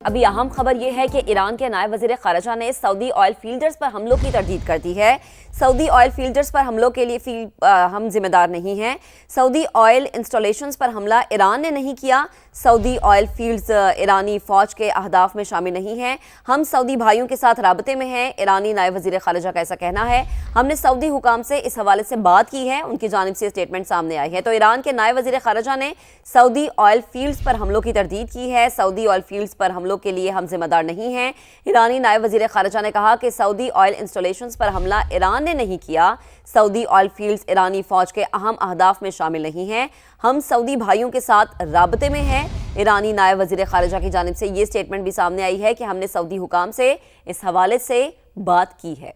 ابھی اہم خبر یہ ہے کہ ایران کے نائب وزیر خارجہ نے سعودی آئل فیلڈرز پر حملوں کی تردید کر دی ہے۔ سعودی آئل فیلڈرز پر حملوں کے لیے ہم ذمہ دار نہیں ہیں۔ سعودی آئل انسٹالیشنز پر حملہ ایران نے نہیں کیا۔ سعودی آئل فیلڈز ایرانی فوج کے اہداف میں شامل نہیں ہیں۔ ہم سعودی بھائیوں کے ساتھ رابطے میں ہیں، ایرانی نائب وزیر خارجہ کا ایسا کہنا ہے۔ ہم نے سعودی حکام سے اس حوالے سے بات کی ہے، ان کی جانب سے اسٹیٹمنٹ سامنے آئی ہے۔ تو ایران کے نائب وزیر خارجہ نے سعودی آئل فیلڈز پر حملوں کی تردید کی ہے۔ سعودی آئل فیلڈز پر حملوں کے لیے ہم ذمہ دار نہیں ہیں۔ ایرانی نائب وزیر خارجہ نے کہا کہ سعودی آئل انسٹالیشنز پر حملہ ایران نے نہیں کیا۔ سعودی آئل فیلڈز ایرانی فوج کے اہم اہداف میں شامل نہیں ہیں۔ ہم سعودی بھائیوں کے ساتھ رابطے میں ہیں۔ ایرانی نائب وزیر خارجہ کی جانب سے یہ سٹیٹمنٹ بھی سامنے آئی ہے کہ ہم نے سعودی حکام سے اس حوالے سے بات کی ہے۔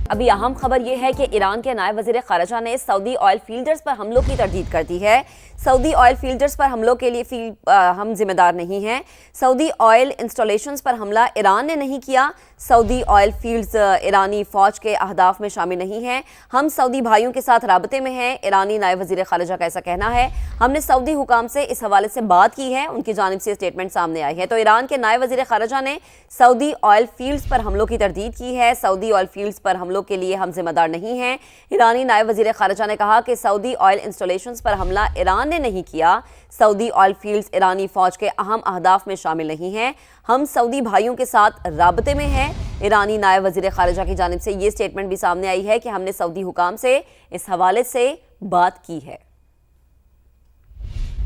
ابھی اہم خبر یہ ہے کہ ایران کے نائب وزیر خارجہ نے سعودی آئل فیلڈرز پر حملوں کی تردید کر دی ہے۔ سعودی آئل فیلڈرز پر حملوں کے لیے ہم ذمہ دار نہیں ہیں۔ سعودی آئل انسٹالیشنز پر حملہ ایران نے نہیں کیا۔ سعودی آئل فیلڈز ایرانی فوج کے اہداف میں شامل نہیں ہیں۔ ہم سعودی بھائیوں کے ساتھ رابطے میں ہیں، ایرانی نائب وزیر خارجہ کا ایسا کہنا ہے۔ ہم نے سعودی حکام سے اس حوالے سے بات کی ہے، ان کی جانب سے اسٹیٹمنٹ سامنے آئی ہے۔ تو ایران کے نائب وزیر خارجہ نے سعودی آئل فیلڈز پر حملوں کی تردید کی ہے۔ سعودی آئل فیلڈز پر حملوں کے لیے ہم ذمہ دار نہیں ہیں۔ ایرانی نائب وزیر خارجہ نے کہا کہ سعودی آئل انسٹالیشنز پر حملہ ایران نے نہیں کیا۔ سعودی آئل فیلڈز ایرانی فوج کے اہم اہداف میں شامل نہیں ہیں۔ ہم سعودی بھائیوں کے ساتھ رابطے میں ہیں۔ ایرانی نائب وزیر خارجہ کی جانب سے یہ سٹیٹمنٹ بھی سامنے آئی ہے کہ ہم نے سعودی حکام سے اس حوالے سے بات کی ہے۔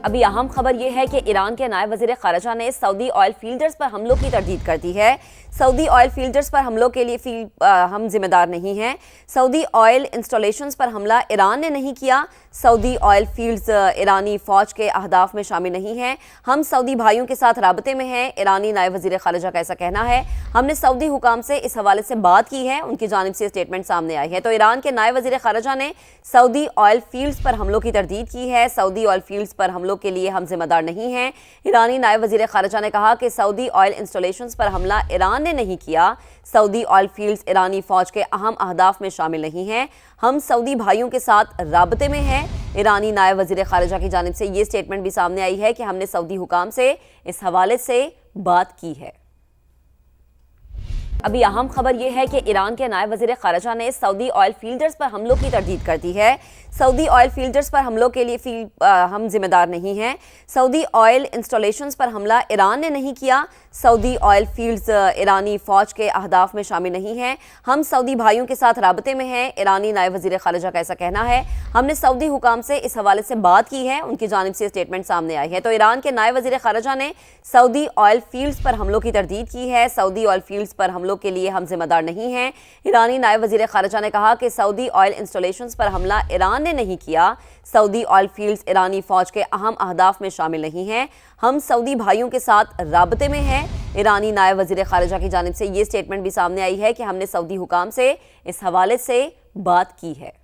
ابھی اہم خبر یہ ہے کہ ایران کے نائب وزیر خارجہ نے سعودی آئل فیلڈرز پر حملوں کی تردید کر دی ہے۔ سعودی آئل فیلڈرز پر حملوں کے لیے ہم ذمہ دار نہیں ہیں۔ سعودی آئل انسٹالیشنز پر حملہ ایران نے نہیں کیا۔ سعودی آئل فیلڈز ایرانی فوج کے اہداف میں شامل نہیں ہیں۔ ہم سعودی بھائیوں کے ساتھ رابطے میں ہیں، ایرانی نائب وزیر خارجہ کا ایسا کہنا ہے۔ ہم نے سعودی حکام سے اس حوالے سے بات کی ہے، ان کی جانب سے اسٹیٹمنٹ سامنے آئی ہے۔ تو ایران کے نائب وزیر خارجہ نے سعودی آئل فیلڈز پر حملوں کی تردید کی ہے۔ سعودی آئل فیلڈز پر حملوں کے لیے ہم ذمہ دار نہیں ہیں۔ ایرانی نائب وزیر خارجہ نے کہا کہ سعودی آئل انسٹالیشنز پر حملہ ایران نے نہیں کیا۔ سعودی آئل فیلڈز ایرانی فوج کے اہم اہداف میں شامل نہیں ہیں۔ ہم سعودی بھائیوں کے ساتھ رابطے میں ہیں۔ ایرانی نائب وزیر خارجہ کی جانب سے یہ سٹیٹمنٹ بھی سامنے آئی ہے کہ ہم نے سعودی حکام سے اس حوالے سے بات کی ہے۔ ابھی اہم خبر یہ ہے کہ ایران کے نائب وزیر خارجہ نے سعودی آئل فیلڈرز پر حملوں کی تردید کر دی ہے۔ سعودی آئل فیلڈرز پر حملوں کے لیے ہم ذمہ دار نہیں ہیں۔ سعودی آئل انسٹالیشنز پر حملہ ایران نے نہیں کیا۔ سعودی آئل فیلڈز ایرانی فوج کے اہداف میں شامل نہیں ہیں۔ ہم سعودی بھائیوں کے ساتھ رابطے میں ہیں، ایرانی نائب وزیر خارجہ کا ایسا کہنا ہے۔ ہم نے سعودی حکام سے اس حوالے سے بات کی ہے، ان کی جانب سے اسٹیٹمنٹ سامنے آئی ہے۔ تو ایران کے نائب وزیر خارجہ نے سعودی آئل فیلڈز پر حملوں کی تردید کی ہے۔ سعودی آئل فیلڈز پر حملوں کے لیے ہم ذمہ دار نہیں ہیں۔ ایرانی نائب وزیر خارجہ نے کہا کہ سعودی آئل انسٹالیشنز پر حملہ ایران نے نہیں کیا۔ سعودی آئل فیلڈز ایرانی فوج کے اہم اہداف میں شامل نہیں ہیں۔ ہم سعودی بھائیوں کے ساتھ رابطے میں ہیں۔ ایرانی نائب وزیر خارجہ کی جانب سے یہ سٹیٹمنٹ بھی سامنے آئی ہے کہ ہم نے سعودی حکام سے اس حوالے سے بات کی ہے۔